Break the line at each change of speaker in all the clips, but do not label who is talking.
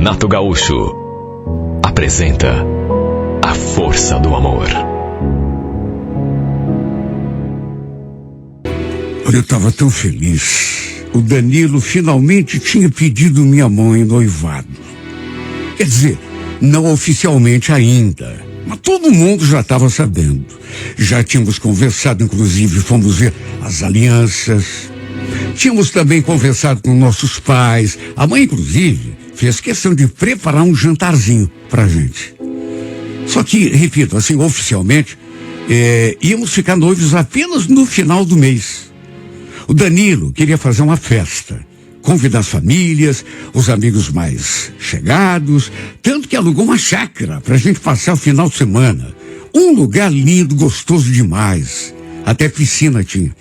Renato Gaúcho apresenta A Força do Amor.
Eu estava tão feliz. O Danilo finalmente tinha pedido minha mão em noivado. Quer dizer, não oficialmente ainda, mas todo mundo já estava sabendo. Já tínhamos conversado, inclusive fomos ver as alianças. Tínhamos também conversado com nossos pais. A mãe, inclusive, fez questão de preparar um jantarzinho pra gente. Só que, repito, assim, oficialmente, íamos ficar noivos apenas no final do mês. O Danilo queria fazer uma festa, convidar as famílias, os amigos mais chegados, tanto que alugou uma chácara pra gente passar o final de semana. Um lugar lindo, gostoso demais. Até piscina tinha.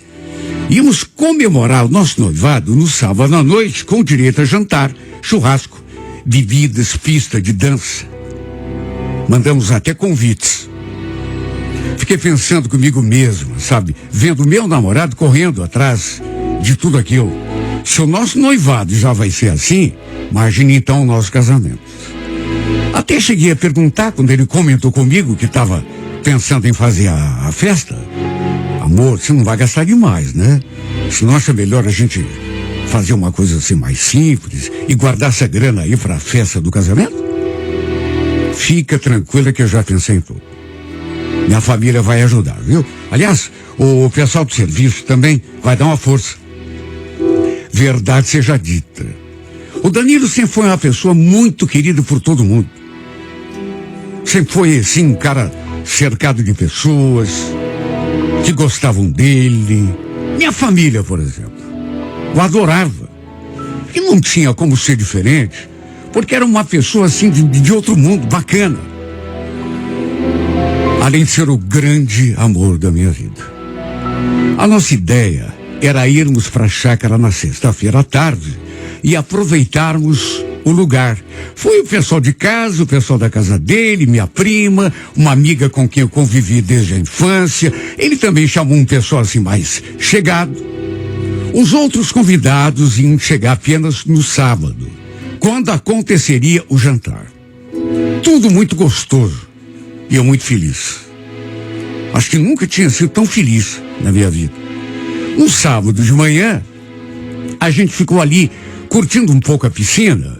Íamos comemorar o nosso noivado no sábado à noite com direito a jantar, churrasco, bebidas, pista de dança. Mandamos até convites. Fiquei pensando comigo mesmo, sabe? Vendo meu namorado correndo atrás de tudo aquilo. Se o nosso noivado já vai ser assim, imagine então o nosso casamento. Até cheguei a perguntar quando ele comentou comigo que estava pensando em fazer a festa. Amor, você não vai gastar demais, né? Você não acha melhor a gente fazer uma coisa assim mais simples e guardar essa grana aí para a festa do casamento? Fica tranquila que eu já pensei em tudo. Minha família vai ajudar, viu? Aliás, o pessoal do serviço também vai dar uma força. Verdade seja dita. O Danilo sempre foi uma pessoa muito querida por todo mundo. Sempre foi, assim, um cara cercado de pessoas que gostavam dele. Minha família, por exemplo, o adorava. E não tinha como ser diferente, porque era uma pessoa, assim, de outro mundo, bacana. Além de ser o grande amor da minha vida. A nossa ideia era irmos para a chácara na sexta-feira à tarde e aproveitarmos o lugar. Foi o pessoal de casa, o pessoal da casa dele, minha prima, uma amiga com quem eu convivi desde a infância. Ele também chamou um pessoal assim mais chegado. Os outros convidados iam chegar apenas no sábado, quando aconteceria o jantar. Tudo muito gostoso. E eu muito feliz. Acho que nunca tinha sido tão feliz na minha vida. Um sábado de manhã, a gente ficou ali curtindo um pouco a piscina.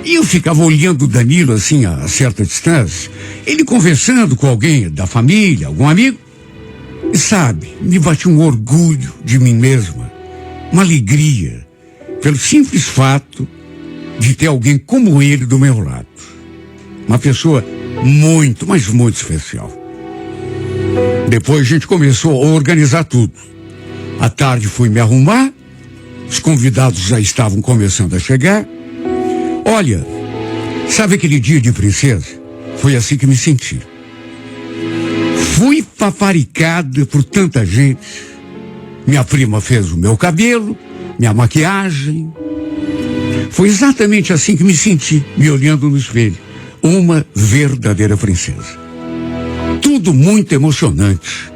E eu ficava olhando o Danilo assim a certa distância. Ele conversando com alguém da família, algum amigo. E sabe, me batia um orgulho de mim mesma. Uma alegria. Pelo simples fato de ter alguém como ele do meu lado. Uma pessoa muito, mas muito especial. Depois a gente começou a organizar tudo. À tarde fui me arrumar. Os convidados já estavam começando a chegar. Olha, sabe aquele dia de princesa? Foi assim que me senti. Fui paparicada por tanta gente. Minha prima fez o meu cabelo, minha maquiagem. Foi exatamente assim que me senti, me olhando no espelho. Uma verdadeira princesa. Tudo muito emocionante.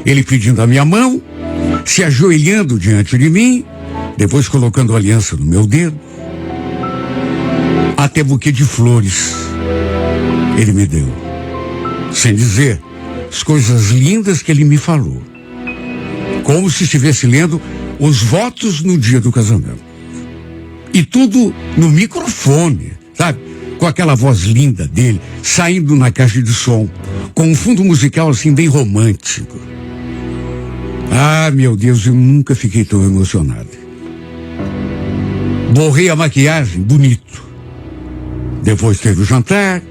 Ele pedindo a minha mão, se ajoelhando diante de mim, depois colocando a aliança no meu dedo. Até buquê de flores ele me deu. Sem dizer as coisas lindas que ele me falou. Como se estivesse lendo os votos no dia do casamento. E tudo no microfone, sabe? Com aquela voz linda dele, saindo na caixa de som, com um fundo musical assim bem romântico. Ah, meu Deus, eu nunca fiquei tão emocionado. Borrei a maquiagem, bonito. Depois teve o jantar,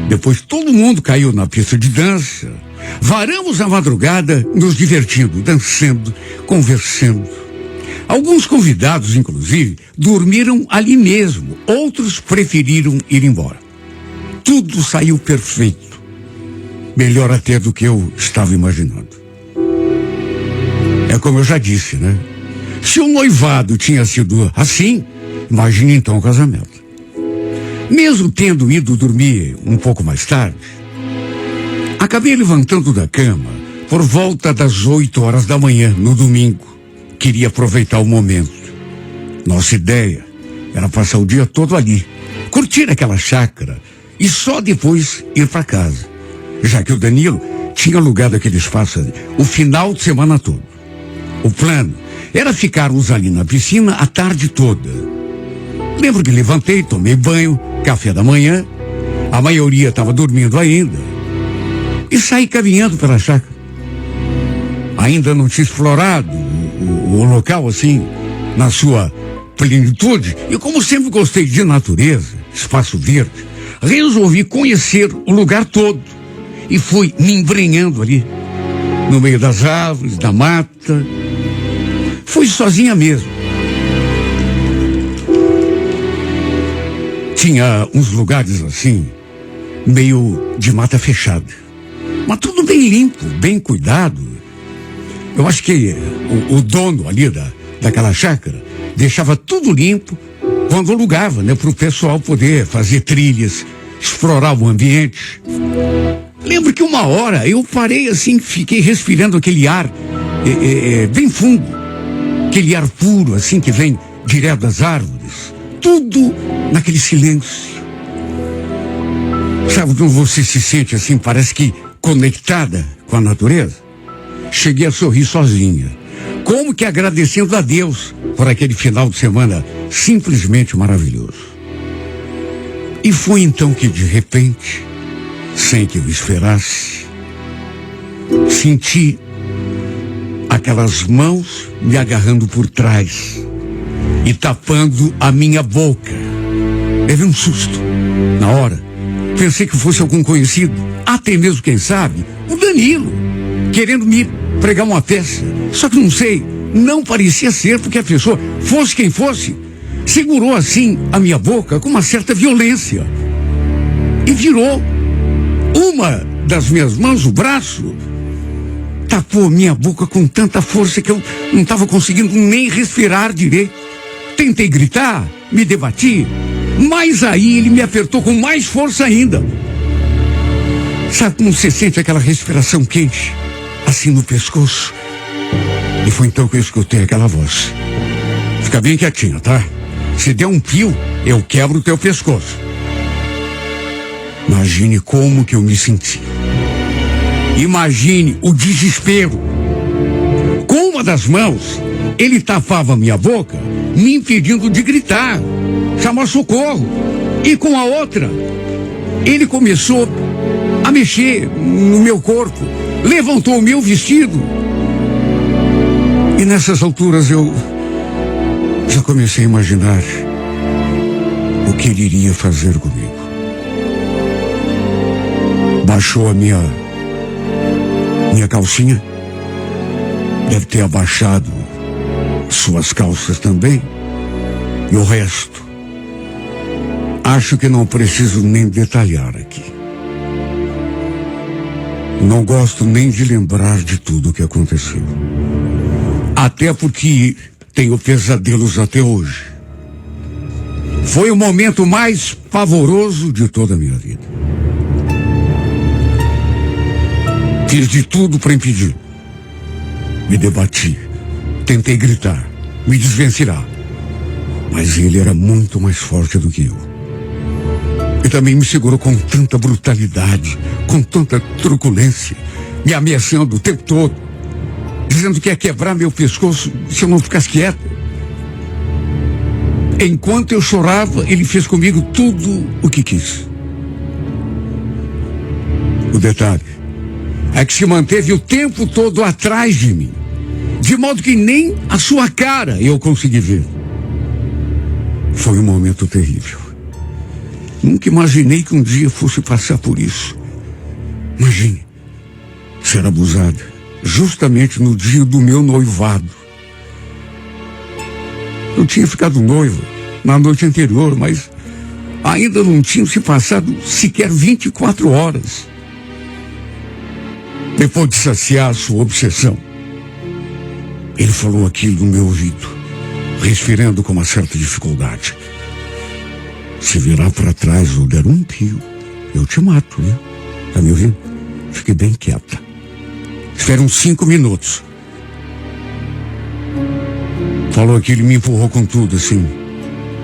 depois todo mundo caiu na pista de dança. Varamos a madrugada, nos divertindo, dançando, conversando. Alguns convidados, inclusive, dormiram ali mesmo. Outros preferiram ir embora. Tudo saiu perfeito. Melhor até do que eu estava imaginando. É como eu já disse, né? Se o noivado tinha sido assim, imagine então o casamento. Mesmo tendo ido dormir um pouco mais tarde, acabei levantando da cama por volta das 8 horas da manhã, no domingo. Queria aproveitar o momento. Nossa ideia era passar o dia todo ali, curtir aquela chácara e só depois ir para casa, já que o Danilo tinha alugado aquele espaço o final de semana todo. O plano era ficarmos ali na piscina a tarde toda. Lembro que levantei, tomei banho, café da manhã, a maioria estava dormindo ainda, e saí caminhando pela chácara. Ainda não tinha explorado o local assim, na sua plenitude, e como sempre gostei de natureza, espaço verde, resolvi conhecer o lugar todo e fui me embrenhando ali, no meio das árvores, da mata. Fui sozinha mesmo. Tinha uns lugares assim, meio de mata fechada, mas tudo bem limpo, bem cuidado. Eu acho que o dono ali daquela chácara deixava tudo limpo quando alugava, né, para o pessoal poder fazer trilhas, explorar o ambiente. Lembro que uma hora eu parei assim, fiquei respirando aquele ar bem fundo, aquele ar puro assim que vem direto das árvores, tudo naquele silêncio. Sabe quando você se sente assim, parece que conectada com a natureza? Cheguei a sorrir sozinha, como que agradecendo a Deus por aquele final de semana simplesmente maravilhoso. E foi então que de repente, sem que eu esperasse, senti aquelas mãos me agarrando por trás e tapando a minha boca. Levei um susto na hora. Pensei que fosse algum conhecido, até mesmo, quem sabe, o Danilo, querendo me pregar uma peça. Só que não sei, não parecia ser, porque a pessoa, fosse quem fosse, segurou assim a minha boca com uma certa violência e virou uma das minhas mãos, o braço, tapou minha boca com tanta força que eu não estava conseguindo nem respirar direito. Tentei gritar, me debati, mas aí ele me apertou com mais força ainda. Sabe como você sente aquela respiração quente, assim no pescoço? E foi então que eu escutei aquela voz: fica bem quietinho, tá? Se der um pio, eu quebro o teu pescoço. Imagine como que eu me senti. Imagine o desespero. Com uma das mãos, ele tapava minha boca, me impedindo de gritar, chamar socorro. E com a outra, ele começou a mexer no meu corpo, levantou o meu vestido. E nessas alturas eu já comecei a imaginar o que ele iria fazer comigo. Baixou a minha calcinha, deve ter abaixado suas calças também, e o resto acho que não preciso nem detalhar aqui. Não gosto nem de lembrar de tudo o que aconteceu, até porque tenho pesadelos até hoje. Foi o momento mais pavoroso de toda a minha vida. Fiz de tudo para impedir. Me debati, tentei gritar, me desvencilhar, mas ele era muito mais forte do que eu. E também me segurou com tanta brutalidade, com tanta truculência, me ameaçando o tempo todo, dizendo que ia quebrar meu pescoço se eu não ficasse quieta. Enquanto eu chorava, ele fez comigo tudo o que quis. O detalhe é que se manteve o tempo todo atrás de mim, de modo que nem a sua cara eu consegui ver. Foi um momento terrível. Nunca imaginei que um dia fosse passar por isso. Imagine ser abusada justamente no dia do meu noivado. Eu tinha ficado noiva na noite anterior, mas ainda não tinham se passado sequer 24 horas. Depois de saciar sua obsessão, ele falou aquilo no meu ouvido, respirando com uma certa dificuldade: se virar para trás ou der um pio, eu te mato, viu? Tá me ouvindo? Fique bem quieta. Espera uns 5 minutos. Falou aquilo e me empurrou com tudo, assim,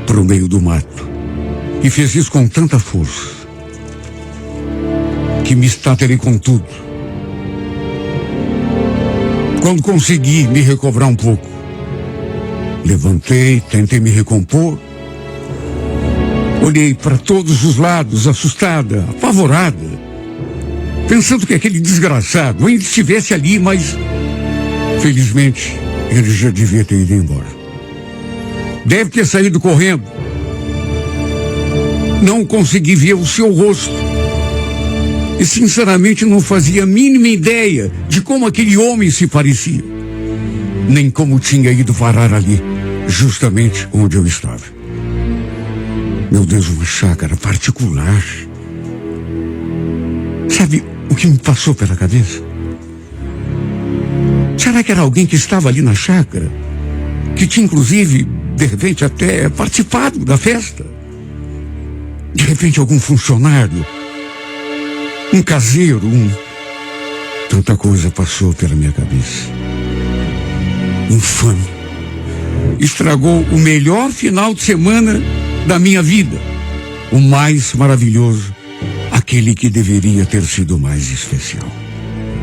pro meio do mato. E fez isso com tanta força que me estatelei com tudo. Quando consegui me recobrar um pouco, levantei, tentei me recompor. Olhei para todos os lados, assustada, apavorada, pensando que aquele desgraçado ainda estivesse ali, mas felizmente ele já devia ter ido embora. Deve ter saído correndo. Não consegui ver o seu rosto. E sinceramente não fazia a mínima ideia de como aquele homem se parecia. Nem como tinha ido parar ali, justamente onde eu estava. Meu Deus, uma chácara particular. Sabe o que me passou pela cabeça? Será que era alguém que estava ali na chácara? Que tinha inclusive, de repente, até participado da festa? De repente algum funcionário? Um caseiro? Tanta coisa passou pela minha cabeça. Infame. Estragou o melhor final de semana da minha vida. O mais maravilhoso. Aquele que deveria ter sido mais especial.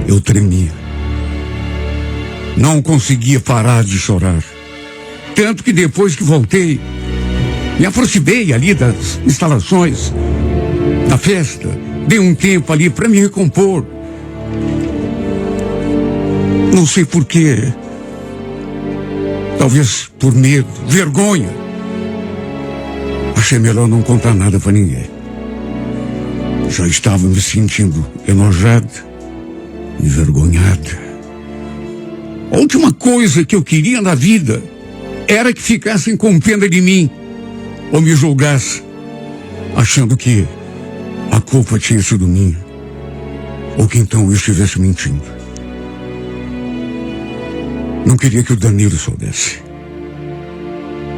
Eu tremia. Não conseguia parar de chorar. Tanto que depois que voltei, me aproximei ali das instalações da festa. Dei um tempo ali para me recompor. Não sei por quê. Talvez por medo, vergonha. Achei melhor não contar nada para ninguém. Já estava me sentindo enojada, envergonhada. A última coisa que eu queria na vida era que ficassem com pena de mim ou me julgassem, achando que a culpa tinha sido minha, ou que então eu estivesse mentindo. Não queria que o Danilo soubesse.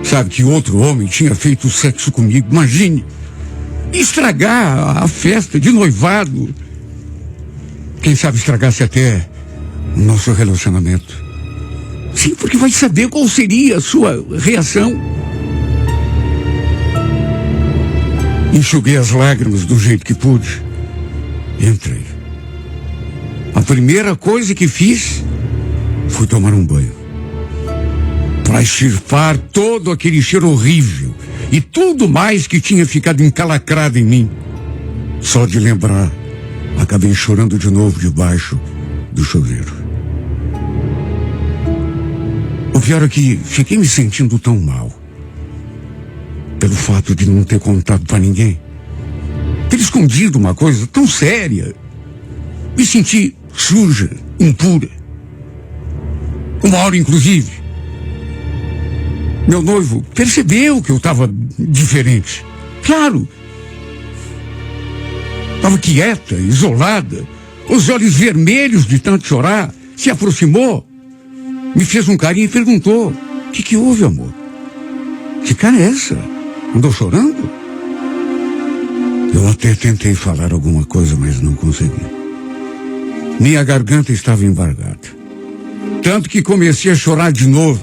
Sabe que outro homem tinha feito sexo comigo. Imagine, estragar a festa de noivado. Quem sabe estragasse até o nosso relacionamento. Sim, porque vai saber qual seria a sua reação. Enxuguei as lágrimas do jeito que pude. Entrei. A primeira coisa que fiz foi tomar um banho. Para extirpar todo aquele cheiro horrível e tudo mais que tinha ficado encalacrado em mim. Só de lembrar, acabei chorando de novo debaixo do chuveiro. O pior é que fiquei me sentindo tão mal. Pelo fato de não ter contado para ninguém. Ter escondido uma coisa tão séria. Me senti suja, impura. Uma hora, inclusive, meu noivo percebeu que eu estava diferente. Claro. Estava quieta, isolada, os olhos vermelhos de tanto chorar. Se aproximou, me fez um carinho e perguntou: o que houve, amor? Que cara é essa? Andou chorando? Eu até tentei falar alguma coisa, mas não consegui. Minha garganta estava embargada. Tanto que comecei a chorar de novo.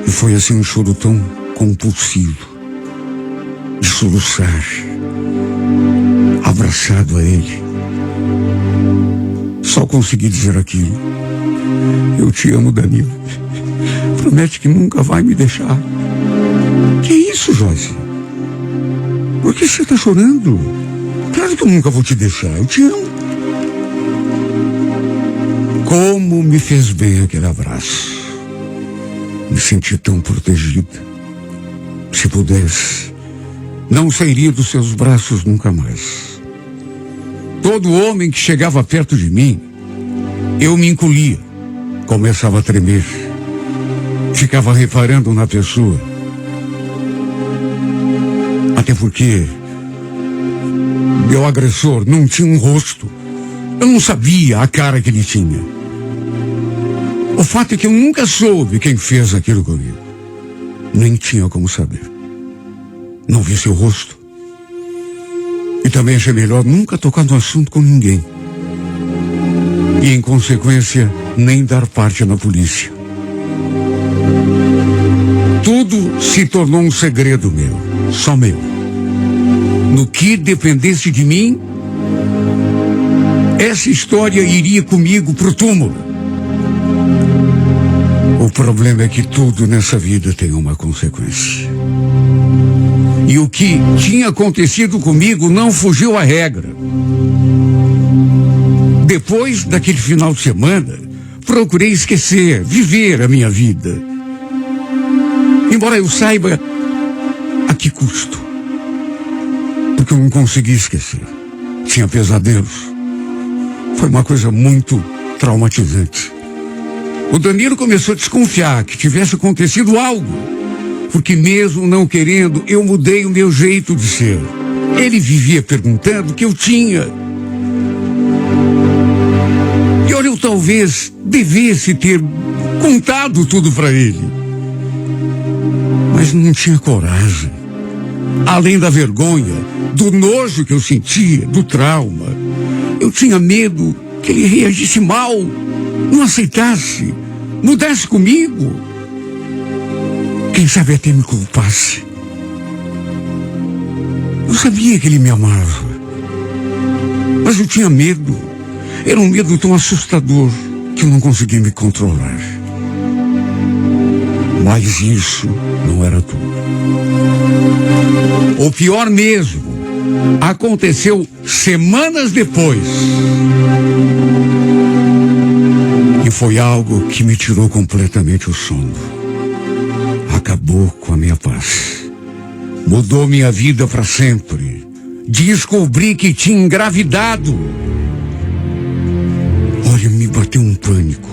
E foi assim um choro tão compulsivo. De soluçar. Abraçado a ele. Só consegui dizer aquilo. Eu te amo, Danilo. Promete que nunca vai me deixar. Que isso, Joyce? Por que você está chorando? Claro que eu nunca vou te deixar. Eu te amo. Como me fez bem aquele abraço. Me senti tão protegida. Se pudesse, não sairia dos seus braços nunca mais. Todo homem que chegava perto de mim, eu me encolhia. Começava a tremer. Ficava reparando na pessoa. Até porque meu agressor não tinha um rosto. Eu não sabia a cara que ele tinha. O fato é que eu nunca soube quem fez aquilo comigo. Nem tinha como saber. Não vi seu rosto. E também achei melhor nunca tocar no assunto com ninguém. E, em consequência, nem dar parte na polícia. Tudo se tornou um segredo meu. Só meu. no que dependesse de mim, essa história iria comigo pro túmulo. O problema é que tudo nessa vida tem uma consequência. E o que tinha acontecido comigo não fugiu à regra. Depois daquele final de semana, procurei esquecer, viver a minha vida. Embora eu saiba a que custo. Porque eu não consegui esquecer. Tinha pesadelos. Foi uma coisa muito traumatizante. O Danilo começou a desconfiar que tivesse acontecido algo. Porque mesmo não querendo, eu mudei o meu jeito de ser. Ele vivia perguntando o que eu tinha. E olha, eu talvez devesse ter contado tudo para ele. Mas não tinha coragem. Além da vergonha, do nojo que eu sentia, do trauma, eu tinha medo que ele reagisse mal, não aceitasse, mudasse comigo. Quem sabe até me culpasse. Eu sabia que ele me amava, mas eu tinha medo. Era um medo tão assustador que eu não conseguia me controlar. Mas isso não era tudo. O pior mesmo aconteceu semanas depois. E foi algo que me tirou completamente o sono. Acabou com a minha paz. Mudou minha vida para sempre. Descobri que tinha engravidado. Olha, me bateu um pânico.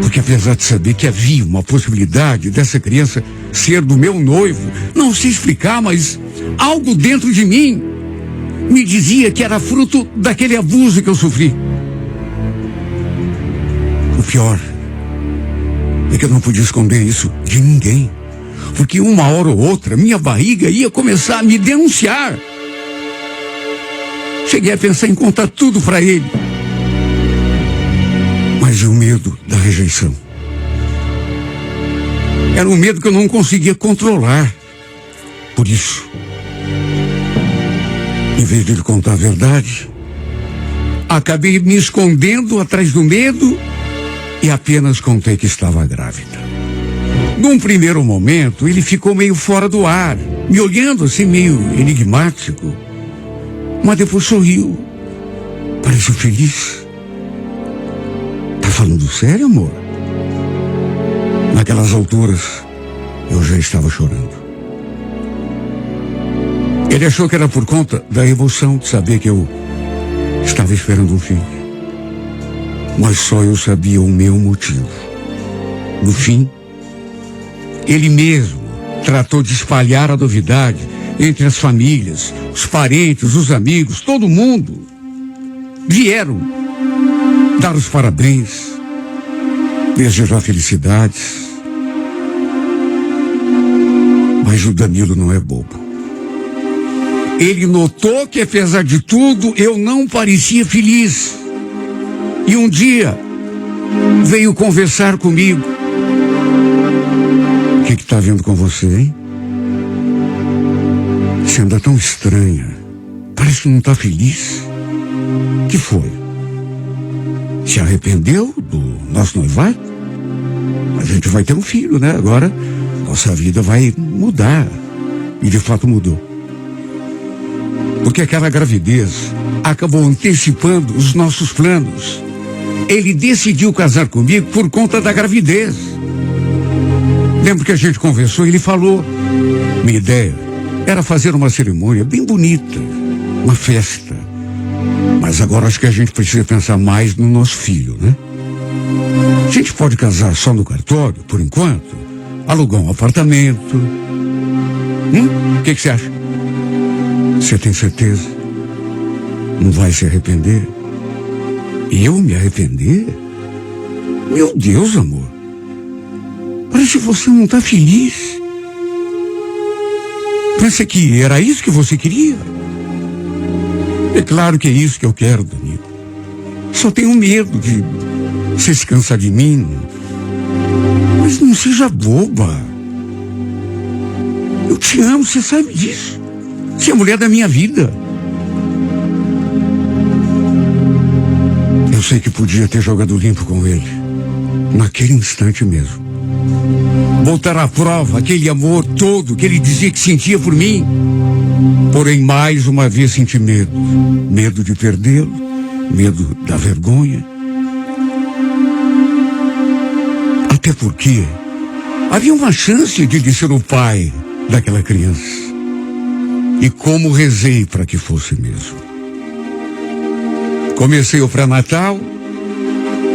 Porque apesar de saber que havia uma possibilidade dessa criança ser do meu noivo, não sei explicar, mas algo dentro de mim me dizia que era fruto daquele abuso que eu sofri. O pior é que eu não podia esconder isso de ninguém, porque uma hora ou outra minha barriga ia começar a me denunciar. Cheguei a pensar em contar tudo para ele, mas o medo da rejeição era um medo que eu não conseguia controlar. Por isso, em vez de lhe contar a verdade, acabei me escondendo atrás do medo e apenas contei que estava grávida. Num primeiro momento, ele ficou meio fora do ar, me olhando assim meio enigmático, mas depois sorriu. Pareceu feliz. Tá falando sério, amor? Naquelas alturas, eu já estava chorando. Ele achou que era por conta da emoção de saber que eu estava esperando um filho. Mas só eu sabia o meu motivo. No fim, ele mesmo tratou de espalhar a novidade entre as famílias, os parentes, os amigos, todo mundo. Vieram dar os parabéns, desejar felicidades. Mas o Danilo não é bobo. Ele notou que, apesar de tudo, eu não parecia feliz. E um dia veio conversar comigo. O que está vendo com você, hein? Você anda tão estranha. Parece que não está feliz. O que foi? Se arrependeu do nosso noivado? A gente vai ter um filho, né? Agora nossa vida vai mudar. E de fato mudou. Porque aquela gravidez acabou antecipando os nossos planos. Ele decidiu casar comigo por conta da gravidez. Lembro que a gente conversou e ele falou: minha ideia era fazer uma cerimônia bem bonita, uma festa. Mas agora acho que a gente precisa pensar mais no nosso filho, né? A gente pode casar só no cartório, por enquanto, alugar um apartamento. O que você acha? Você tem certeza? Não vai se arrepender? Eu me arrepender? Meu Deus, amor. Parece que você não está feliz. Pensa que era isso que você queria? É claro que é isso que eu quero, Danilo. Só tenho medo de você se cansar de mim. Mas não seja boba. Eu te amo, você sabe disso. Ser a mulher da minha vida. Eu sei que podia ter jogado limpo com ele, naquele instante mesmo. Botar à prova aquele amor todo que ele dizia que sentia por mim. Porém, mais uma vez senti medo. Medo de perdê-lo, medo da vergonha. Até porque havia uma chance de ele ser o pai daquela criança. E como rezei para que fosse mesmo. Comecei o pré-natal,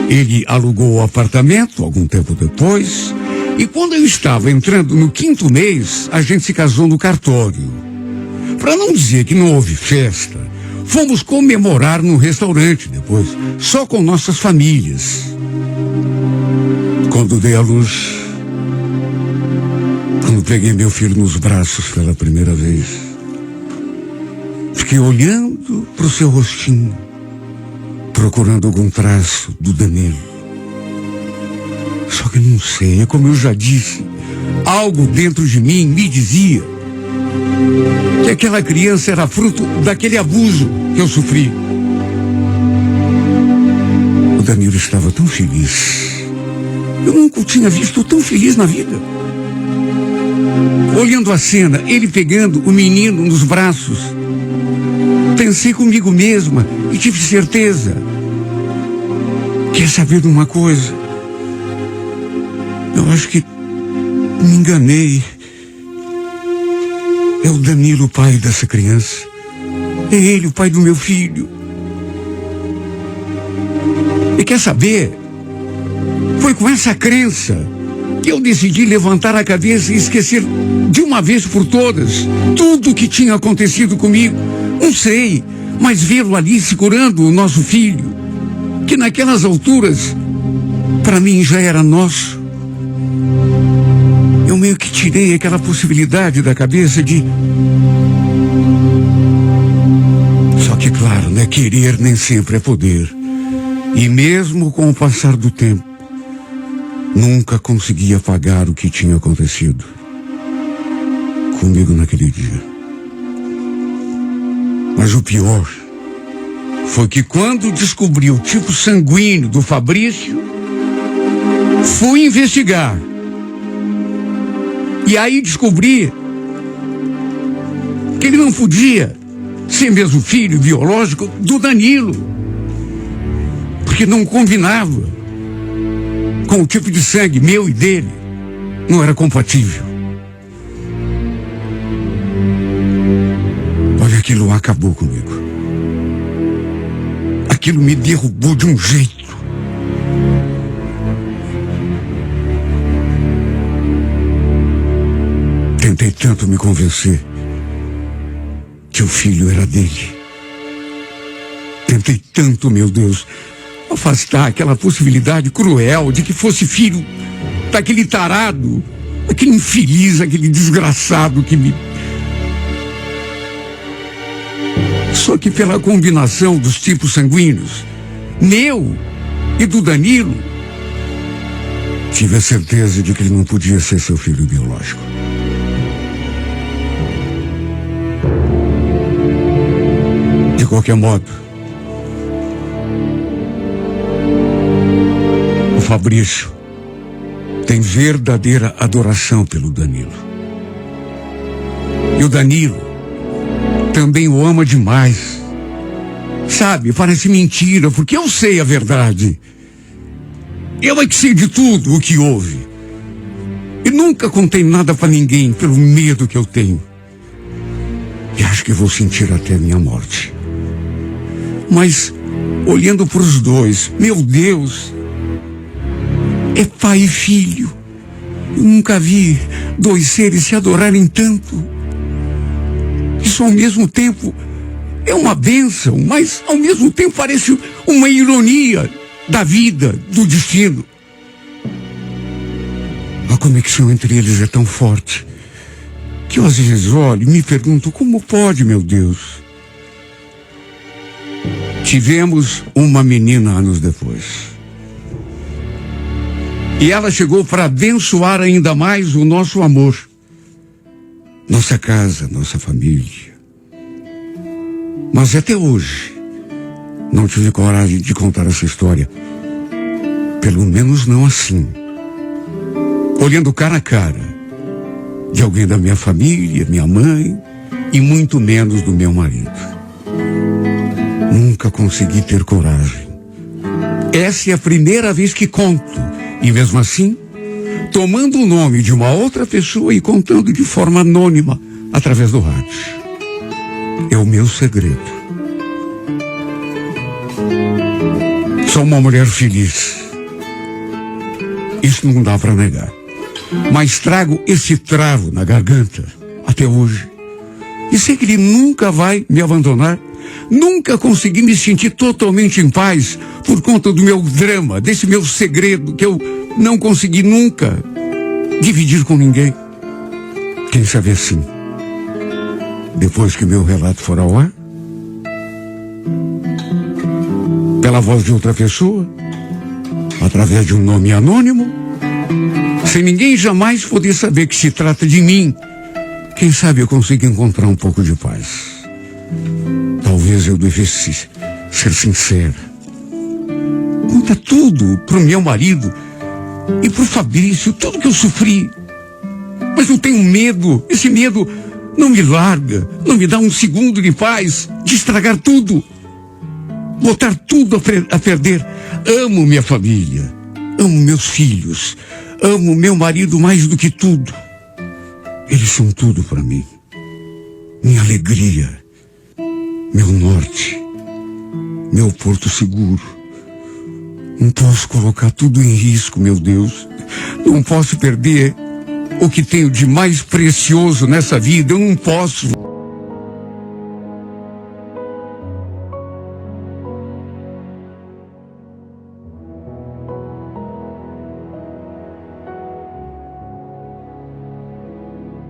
ele alugou o apartamento algum tempo depois, e quando eu estava entrando no 5º mês, a gente se casou no cartório. Para não dizer que não houve festa, fomos comemorar num restaurante depois, só com nossas famílias. Quando dei à luz, quando peguei meu filho nos braços pela primeira vez, fiquei olhando para o seu rostinho, procurando algum traço do Danilo. Só que não sei, é como eu já disse, algo dentro de mim me dizia que aquela criança era fruto daquele abuso que eu sofri. O Danilo estava tão feliz. Eu nunca o tinha visto tão feliz na vida. Olhando a cena, ele pegando o menino nos braços, pensei comigo mesma e tive certeza. Quer saber de uma coisa? Eu acho que me enganei. É o Danilo, o pai dessa criança. É ele, o pai do meu filho. E quer saber? Foi com essa crença que eu decidi levantar a cabeça e esquecer de uma vez por todas tudo o que tinha acontecido comigo. Não sei, mas vê-lo ali segurando o nosso filho, que naquelas alturas, para mim já era nosso. Eu meio que tirei aquela possibilidade da cabeça de... Só que, claro, né? Querer nem sempre é poder. E mesmo com o passar do tempo, nunca consegui apagar o que tinha acontecido comigo naquele dia. Mas o pior foi que quando descobri o tipo sanguíneo do Fabrício, fui investigar. E aí descobri que ele não podia ser mesmo filho biológico do Danilo, porque não combinava com o tipo de sangue meu e dele. Não era compatível. Olha, aquilo acabou comigo. Aquilo me derrubou de um jeito. Tentei tanto me convencer que o filho era dele. Tentei tanto, meu Deus, afastar aquela possibilidade cruel de que fosse filho daquele tarado, aquele infeliz, aquele desgraçado que me... Só que pela combinação dos tipos sanguíneos, meu e do Danilo, tive a certeza de que ele não podia ser seu filho biológico. De qualquer modo, o Fabrício tem verdadeira adoração pelo Danilo. E o Danilo também o ama demais. Sabe, parece mentira, porque eu sei a verdade. Eu é que sei de tudo o que houve. E nunca contei nada para ninguém pelo medo que eu tenho. E acho que vou sentir até a minha morte. Mas, olhando para os dois, meu Deus, é pai e filho. Eu nunca vi dois seres se adorarem tanto. Isso ao mesmo tempo é uma bênção, mas ao mesmo tempo parece uma ironia da vida, do destino. A conexão entre eles é tão forte que eu às vezes olho e me pergunto como pode, meu Deus. Tivemos uma menina anos depois. E ela chegou para abençoar ainda mais o nosso amor. Nossa casa, nossa família. Mas até hoje, não tive coragem de contar essa história. Pelo menos não assim. Olhando cara a cara de alguém da minha família, minha mãe, e muito menos do meu marido. Nunca consegui ter coragem. Essa é a primeira vez que conto. E mesmo assim, tomando o nome de uma outra pessoa e contando de forma anônima através do rádio. É o meu segredo. Sou uma mulher feliz. Isso não dá para negar. Mas trago esse travo na garganta até hoje. E sei que ele nunca vai me abandonar. Nunca consegui me sentir totalmente em paz por conta do meu drama, desse meu segredo que eu não consegui nunca dividir com ninguém. Quem sabe assim, depois que meu relato for ao ar, pela voz de outra pessoa, através de um nome anônimo, sem ninguém jamais poder saber que se trata de mim, quem sabe eu consiga encontrar um pouco de paz. Talvez eu devesse ser sincera. Conta tudo pro meu marido e pro Fabrício, tudo que eu sofri. Mas eu tenho medo, esse medo não me larga, não me dá um segundo de paz, de estragar tudo, botar tudo a perder. Amo minha família, amo meus filhos, amo meu marido mais do que tudo. Eles são tudo para mim, minha alegria, meu norte, meu porto seguro. Não posso colocar tudo em risco, meu Deus. Não posso perder o que tenho de mais precioso nessa vida. Eu não posso.